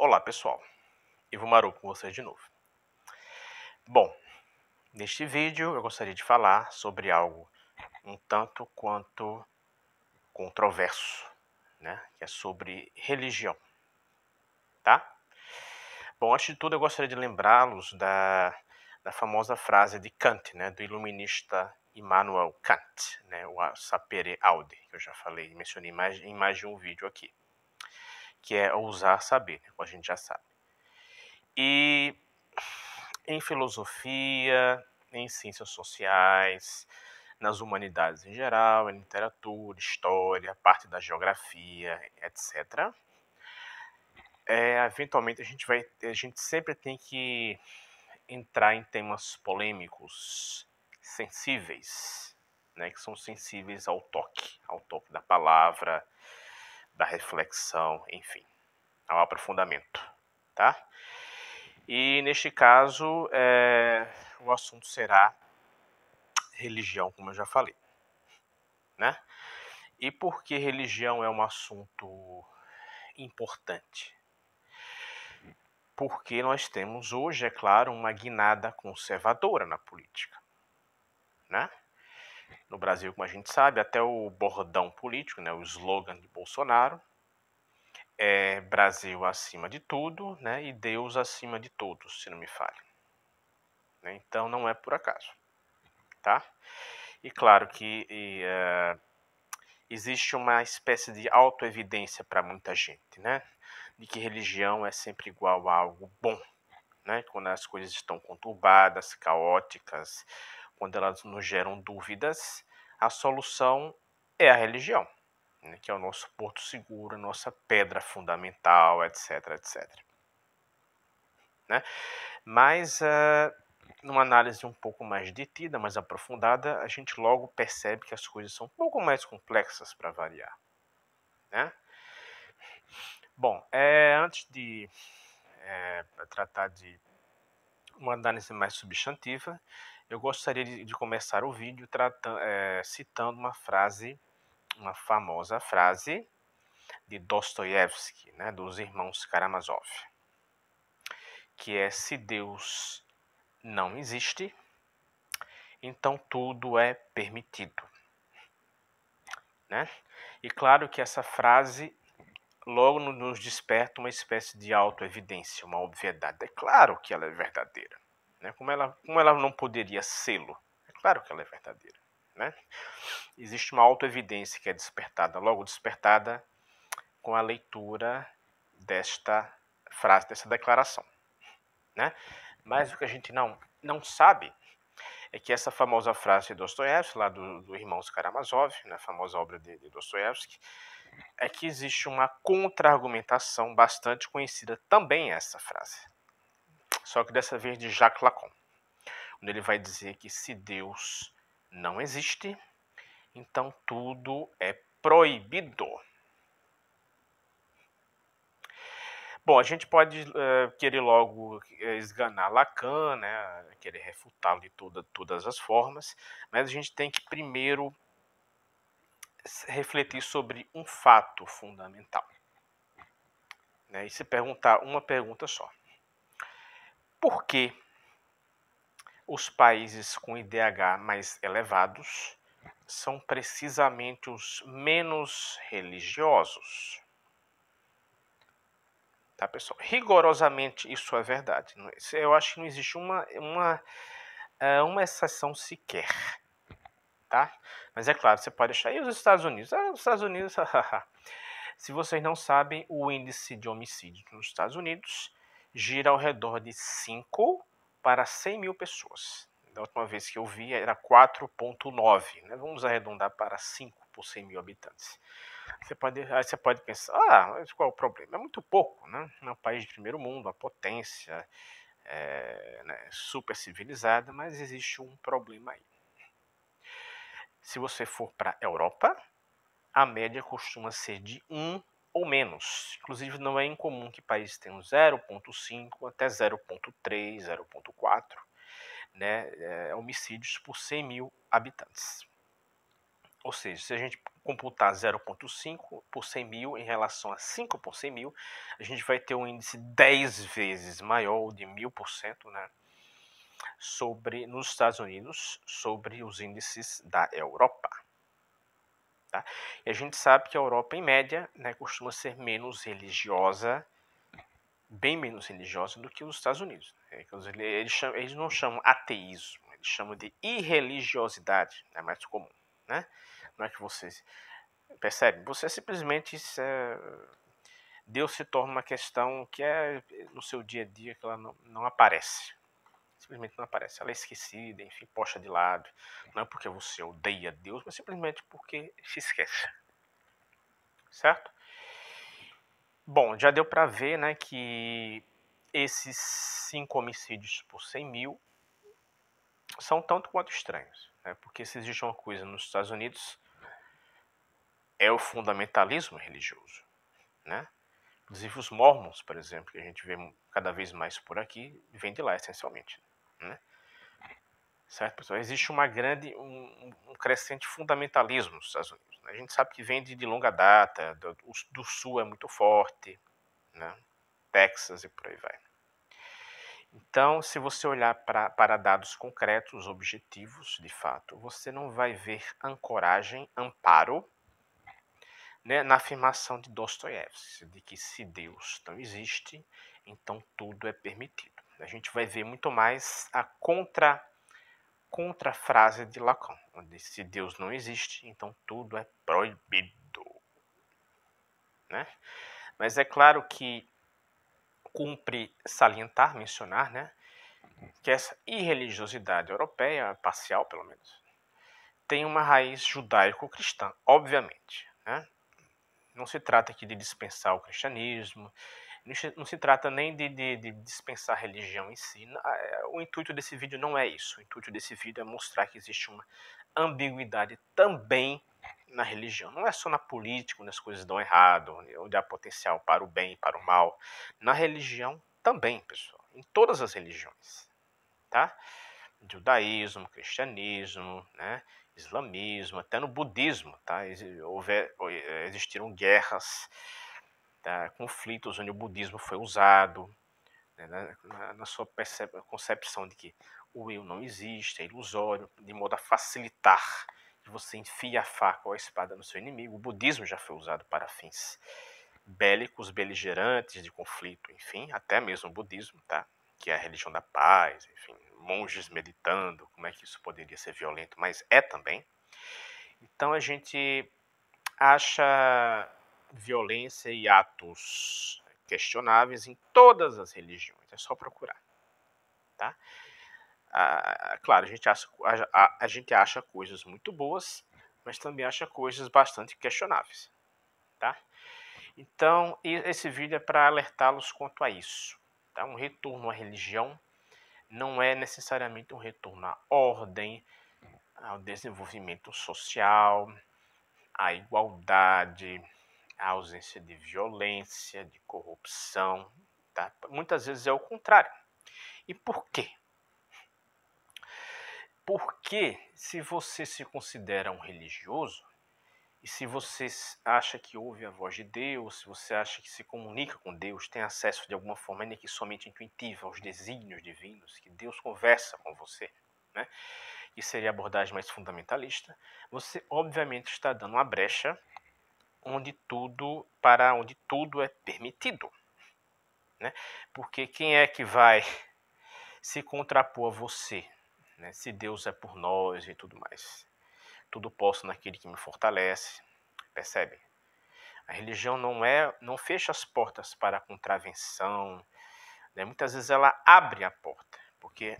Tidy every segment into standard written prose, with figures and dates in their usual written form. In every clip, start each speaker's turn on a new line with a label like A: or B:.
A: Olá pessoal, Ivo Maru com vocês de novo. Bom, neste vídeo eu gostaria de falar sobre algo um tanto quanto controverso, né? Que é sobre religião, tá? Bom, antes de tudo eu gostaria de lembrá-los da famosa frase de Kant, né? Do iluminista Immanuel Kant, né? O sapere aude, que eu já falei, mencionei em mais de um vídeo aqui, que é ousar saber, né? Como a gente já sabe. E em filosofia, em ciências sociais, nas humanidades em geral, em literatura, história, parte da geografia, etc. Eventualmente a gente sempre tem que entrar em temas polêmicos, sensíveis, né, que são sensíveis ao toque da palavra, da reflexão, enfim, ao aprofundamento, tá? E neste caso, o assunto será religião, como eu já falei, né? E por que religião é um assunto importante? Porque nós temos hoje, é claro, uma guinada conservadora na política, né? No Brasil, como a gente sabe, até o bordão político, né, o slogan de Bolsonaro é Brasil acima de tudo, né, e Deus acima de todos, se não me falha. Né? Então não é por acaso, tá? E claro que existe uma espécie de autoevidência para muita gente, né? De que religião é sempre igual a algo bom, né? Quando as coisas estão conturbadas, caóticas, quando elas nos geram dúvidas, a solução é a religião, né? Que é o nosso porto seguro, a nossa pedra fundamental, etc, etc. Né? Mas numa análise um pouco mais detida, mais aprofundada, a gente logo percebe que as coisas são um pouco mais complexas para variar, né? Bom, antes de tratar de uma análise mais substantiva, eu gostaria de começar o vídeo citando uma famosa frase de Dostoiévski, né, dos irmãos Karamazov, que é: se Deus não existe, então tudo é permitido. Né? E claro que essa frase logo nos desperta uma espécie de autoevidência, uma obviedade. É claro que ela é verdadeira. Né? Como ela não poderia sê-lo? É claro que ela é verdadeira. Né? Existe uma autoevidência que é logo despertada com a leitura desta frase, dessa declaração. Né? Mas o que a gente não sabe é que essa famosa frase de Dostoiévski, lá do Irmãos Karamazov, na famosa obra de Dostoiévski, é que existe uma contra-argumentação bastante conhecida também essa frase. Só que dessa vez de Jacques Lacan, onde ele vai dizer que se Deus não existe, então tudo é proibido. Bom, a gente pode querer logo esganar Lacan, né, querer refutá-lo de todas as formas, mas a gente tem que primeiro refletir sobre um fato fundamental, né, e se perguntar uma pergunta só: por que os países com IDH mais elevados são precisamente os menos religiosos? Tá, pessoal? Rigorosamente isso é verdade. Eu acho que não existe uma exceção sequer, tá? Mas é claro, você pode achar, e os Estados Unidos? Os Estados Unidos, se vocês não sabem, o índice de homicídio nos Estados Unidos gira ao redor de 5 para 100 mil pessoas. Da última vez que eu vi era 4,9, né? Vamos arredondar para 5 por 100 mil habitantes. Aí você pode pensar, mas qual é o problema? É muito pouco, né? É um país de primeiro mundo, uma potência né, super civilizada, mas existe um problema aí. Se você for para a Europa, a média costuma ser de 1 ou menos. Inclusive, não é incomum que países tenham 0,5 até 0,3, 0,4, né, homicídios por 100 mil habitantes. Ou seja, se a gente computar 0,5 por 100 mil em relação a 5 por 100 mil, a gente vai ter um índice 10 vezes maior, de 1000%, né, nos Estados Unidos, sobre os índices da Europa. Tá? E a gente sabe que a Europa, em média, né, costuma ser menos religiosa, bem menos religiosa do que os Estados Unidos. Eles não chamam ateísmo, eles chamam de irreligiosidade, é mais comum. Né? Não é que vocês percebem? Você simplesmente Deus se torna uma questão que é no seu dia a dia, que ela não aparece. Simplesmente não aparece. Ela é esquecida, enfim, posta de lado. Não é porque você odeia Deus, mas simplesmente porque se esquece. Certo? Bom, já deu para ver, né, que esses 5 homicídios por 100 mil são tanto quanto estranhos. Né? Porque se existe uma coisa nos Estados Unidos, é o fundamentalismo religioso. Né? Inclusive os mormons, por exemplo, que a gente vê cada vez mais por aqui, vem de lá essencialmente. Né? Certo, pessoal? Existe um crescente fundamentalismo nos Estados Unidos. Né? A gente sabe que vem de longa data, do sul é muito forte, né? Texas e por aí vai. Então, se você olhar para dados concretos, objetivos, de fato, você não vai ver ancoragem, amparo, né, na afirmação de Dostoiévski, de que se Deus não existe, então tudo é permitido. A gente vai ver muito mais a contrafrase de Lacan, onde se Deus não existe, então tudo é proibido. Né? Mas é claro que cumpre salientar, mencionar, né, que essa irreligiosidade europeia, parcial pelo menos, tem uma raiz judaico-cristã, obviamente. Né? Não se trata aqui de dispensar o cristianismo, não se trata nem de dispensar a religião em si. O intuito desse vídeo não é isso. O intuito desse vídeo é mostrar que existe uma ambiguidade também na religião. Não é só na política, onde as coisas dão errado, onde há potencial para o bem e para o mal. Na religião também, pessoal. Em todas as religiões. Tá? Judaísmo, cristianismo, né? Islamismo, até no budismo. Tá? Existiram guerras, tá? Conflitos onde o budismo foi usado, né? na sua concepção de que o eu não existe, é ilusório, de modo a facilitar que você enfie a faca ou a espada no seu inimigo. O budismo já foi usado para fins bélicos, beligerantes, de conflito, enfim, até mesmo o budismo, tá? Que é a religião da paz, enfim, monges meditando, como é que isso poderia ser violento, mas é também. Então a gente acha violência e atos questionáveis em todas as religiões, é só procurar. Tá? Claro, a gente acha coisas muito boas, mas também acha coisas bastante questionáveis. Tá? Então, esse vídeo é para alertá-los quanto a isso. Tá? Um retorno à religião não é necessariamente um retorno à ordem, ao desenvolvimento social, à igualdade, à ausência de violência, de corrupção. Tá? Muitas vezes é o contrário. E por quê? Porque se você se considera um religioso, e se você acha que ouve a voz de Deus, se você acha que se comunica com Deus, tem acesso de alguma forma, ainda que somente intuitiva, aos desígnios divinos, que Deus conversa com você, né? Que seria a abordagem mais fundamentalista, você obviamente está dando uma brecha para onde tudo é permitido. Né? Porque quem é que vai se contrapor a você, né? Se Deus é por nós e tudo mais? Tudo posso naquele que me fortalece, percebe? A religião não fecha as portas para a contravenção, né? Muitas vezes ela abre a porta, porque,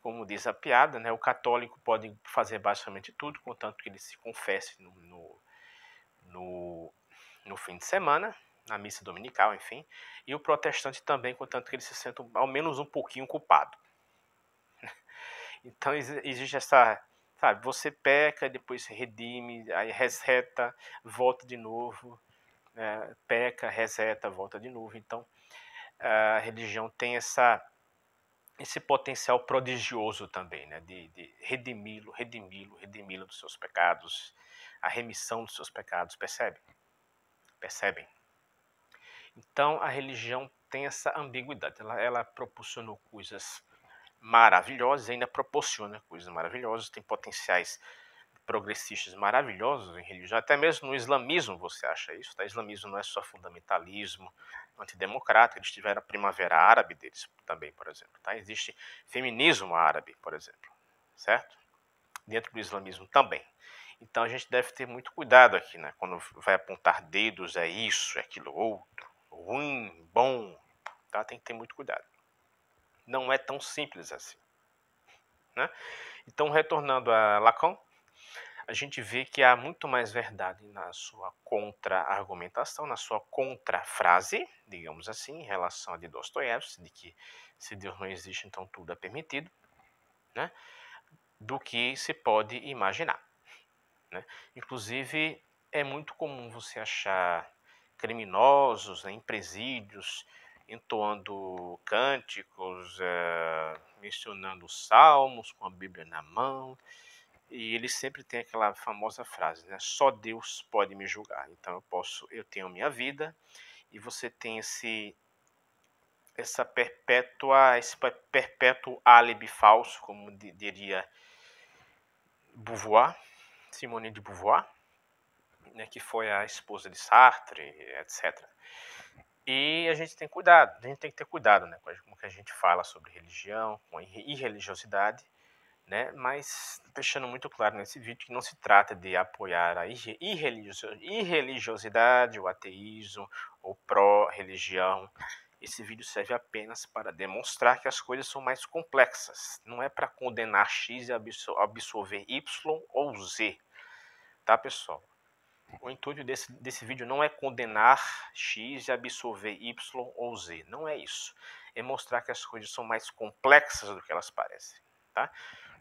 A: como diz a piada, né, o católico pode fazer basicamente tudo, contanto que ele se confesse no fim de semana, na missa dominical, enfim, e o protestante também, contanto que ele se senta ao menos um pouquinho culpado. Então existe essa, sabe, você peca, depois se redime, aí reseta, volta de novo, peca, reseta, volta de novo. Então a religião tem esse potencial prodigioso também, né, de redimi-lo dos seus pecados, a remissão dos seus pecados, percebe? Percebem? Então, a religião tem essa ambiguidade, ela proporcionou coisas maravilhosas, ainda proporciona coisas maravilhosas, tem potenciais progressistas maravilhosos em religião, até mesmo no islamismo você acha isso, tá? O islamismo não é só fundamentalismo antidemocrático, eles tiveram a primavera árabe deles também, por exemplo, tá? Existe feminismo árabe, por exemplo, certo? Dentro do islamismo também. Então a gente deve ter muito cuidado aqui, né? Quando vai apontar dedos, é isso, é aquilo outro, ruim, bom, tá? Tem que ter muito cuidado. Não é tão simples assim, né? Então, retornando a Lacan, a gente vê que há muito mais verdade na sua contra-argumentação, na sua contra-frase, digamos assim, em relação a de Dostoiévski, de que se Deus não existe, então tudo é permitido, né? Do que se pode imaginar, né? Inclusive, é muito comum você achar criminosos, né, em presídios, entoando cânticos, mencionando salmos, com a Bíblia na mão, e ele sempre tem aquela famosa frase, né? Só Deus pode me julgar. Então eu tenho minha vida e você tem esse perpétuo álibi falso, como diria Beauvoir, Simone de Beauvoir, né, que foi a esposa de Sartre, etc. E a gente tem cuidado, a gente tem que ter cuidado, né, com o que a gente fala sobre religião, com a irreligiosidade, né, mas deixando muito claro nesse vídeo que não se trata de apoiar a irreligiosidade, o ateísmo ou pró-religião. Esse vídeo serve apenas para demonstrar que as coisas são mais complexas, não é para condenar X e absolver Y ou Z, tá, pessoal? O intuito desse vídeo não é condenar X e absolver Y ou Z. Não é isso. É mostrar que as coisas são mais complexas do que elas parecem. Tá?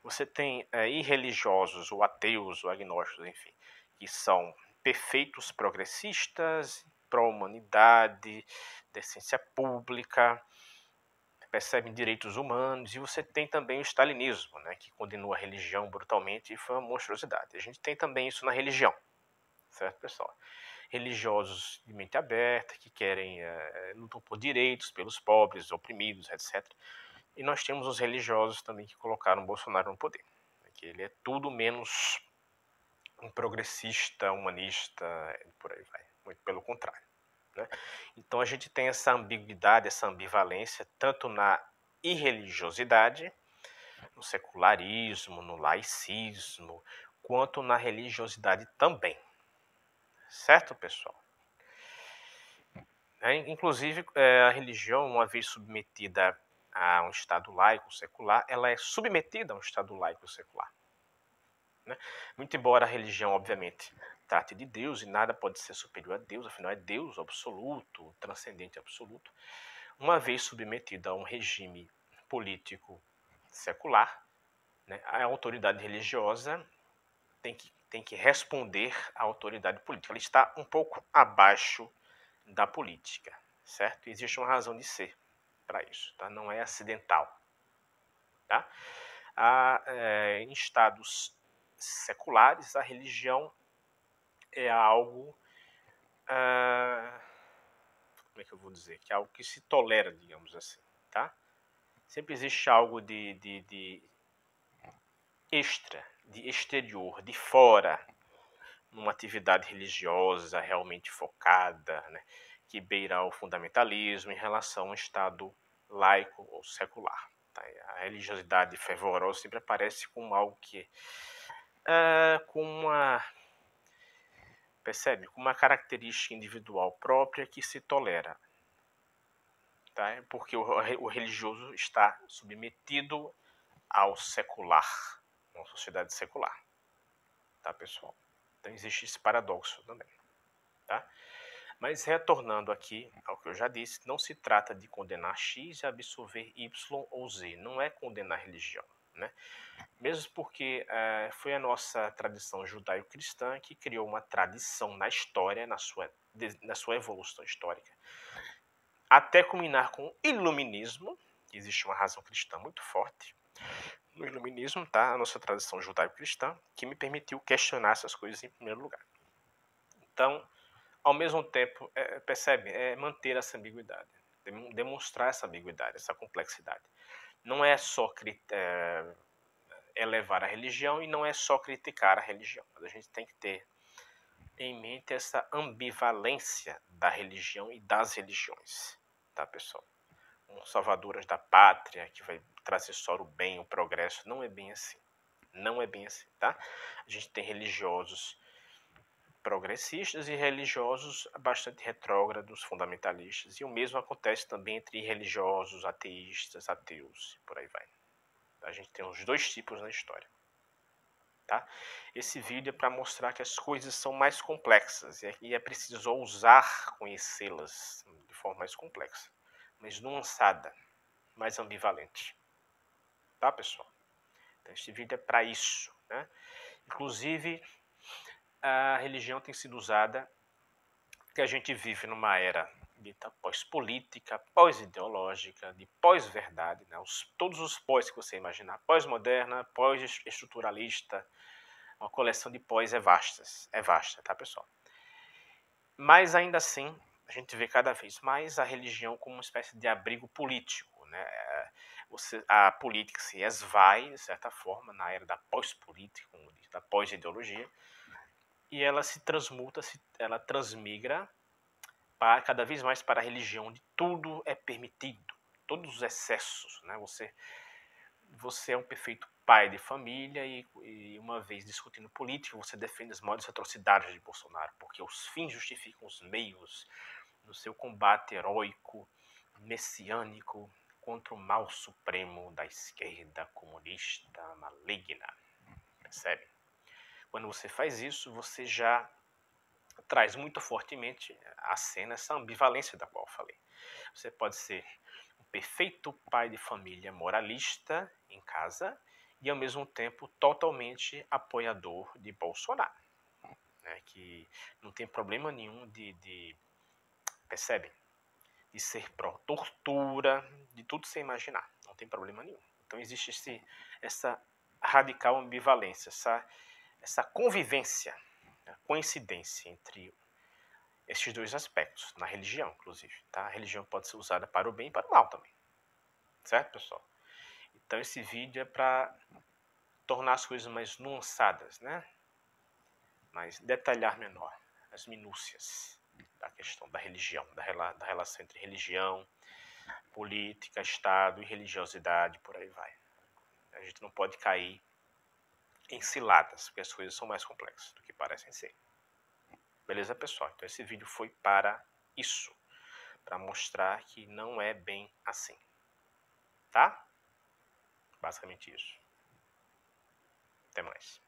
A: Você tem irreligiosos, ou ateus, ou agnósticos, enfim, que são perfeitos progressistas, pró-humanidade, decência pública, percebem direitos humanos, e você tem também o stalinismo, né, que condenou a religião brutalmente e foi uma monstruosidade. A gente tem também isso na religião. Certo, pessoal? Religiosos de mente aberta, que querem, lutam por direitos, pelos pobres, oprimidos, etc. E nós temos os religiosos também que colocaram Bolsonaro no poder. Que ele é tudo menos um progressista, humanista, por aí vai. Muito pelo contrário. Né? Então a gente tem essa ambiguidade, essa ambivalência, tanto na irreligiosidade, no secularismo, no laicismo, quanto na religiosidade também. Certo, pessoal? Inclusive, a religião, uma vez submetida a um Estado laico secular, ela é submetida a um Estado laico secular. Né? Muito embora a religião, obviamente, trate de Deus e nada pode ser superior a Deus, afinal é Deus absoluto, transcendente absoluto, uma vez submetida a um regime político secular, né, a autoridade religiosa tem que responder à autoridade política. Ela está um pouco abaixo da política, certo? Existe uma razão de ser para isso, tá? Não é acidental, tá? Em estados seculares, a religião é algo, como é que eu vou dizer? Que é algo que se tolera, digamos assim, tá? Sempre existe algo de extra, de exterior, de fora, numa atividade religiosa realmente focada, né, que beira o fundamentalismo em relação ao Estado laico ou secular. Tá? A religiosidade fervorosa sempre aparece como algo que com uma, percebe, com uma característica individual própria que se tolera, tá? Porque o religioso está submetido ao secular, uma sociedade secular, tá, pessoal? Então existe esse paradoxo também, tá? Mas retornando aqui ao que eu já disse, não se trata de condenar X e absolver Y ou Z, não é condenar religião, né? Mesmo porque foi a nossa tradição judaico-cristã que criou uma tradição na história, na sua evolução histórica, até culminar com o iluminismo, que existe uma razão cristã muito forte, no iluminismo, tá? A nossa tradição judaico-cristã, que me permitiu questionar essas coisas em primeiro lugar. Então, ao mesmo tempo, percebe, manter essa ambiguidade, demonstrar essa ambiguidade, essa complexidade. Não é só elevar a religião e não é só criticar a religião, mas a gente tem que ter em mente essa ambivalência da religião e das religiões, tá, pessoal? Salvadoras da pátria, que vai trazer só o bem, o progresso, não é bem assim. Não é bem assim, tá? A gente tem religiosos progressistas e religiosos bastante retrógrados, fundamentalistas, e o mesmo acontece também entre religiosos, ateístas, ateus, e por aí vai. A gente tem os dois tipos na história. Tá? Esse vídeo é para mostrar que as coisas são mais complexas e é preciso ousar conhecê-las de forma mais complexa, mais nuançada, mais ambivalente. Tá, pessoal? Então, este vídeo é para isso. Né? Inclusive, a religião tem sido usada porque a gente vive numa era dita pós-política, pós-ideológica, de pós-verdade, né? Todos os pós que você imaginar, pós-moderna, pós-estruturalista, uma coleção de pós é vasta, tá, pessoal? Mas ainda assim, a gente vê cada vez mais a religião como uma espécie de abrigo político, né? A política se esvai, de certa forma, na era da pós-política, como diz, da pós-ideologia, e ela se transmuta, ela transmigra cada vez mais para a religião, onde tudo é permitido, todos os excessos, né? Você é um perfeito pai de família e uma vez discutindo política, você defende as maiores atrocidades de Bolsonaro, porque os fins justificam os meios no seu combate heróico, messiânico, contra o mal supremo da esquerda comunista maligna. Percebe? Quando você faz isso, você já traz muito fortemente à cena essa ambivalência da qual eu falei. Você pode ser um perfeito pai de família moralista em casa e, ao mesmo tempo, totalmente apoiador de Bolsonaro. Né, que não tem problema nenhum percebe? De ser pró-tortura, de tudo sem imaginar. Não tem problema nenhum. Então existe essa radical ambivalência, essa convivência, coincidência entre esses dois aspectos, na religião, inclusive. Tá? A religião pode ser usada para o bem e para o mal também. Certo, pessoal? Então esse vídeo é para tornar as coisas mais nuançadas, né? Mais detalhar menor as minúcias da questão da religião, da relação entre religião, política, Estado e religiosidade, por aí vai. A gente não pode cair em ciladas, porque as coisas são mais complexas do que parecem ser. Beleza, pessoal? Então esse vídeo foi para isso, para mostrar que não é bem assim. Tá? Basicamente isso. Até mais.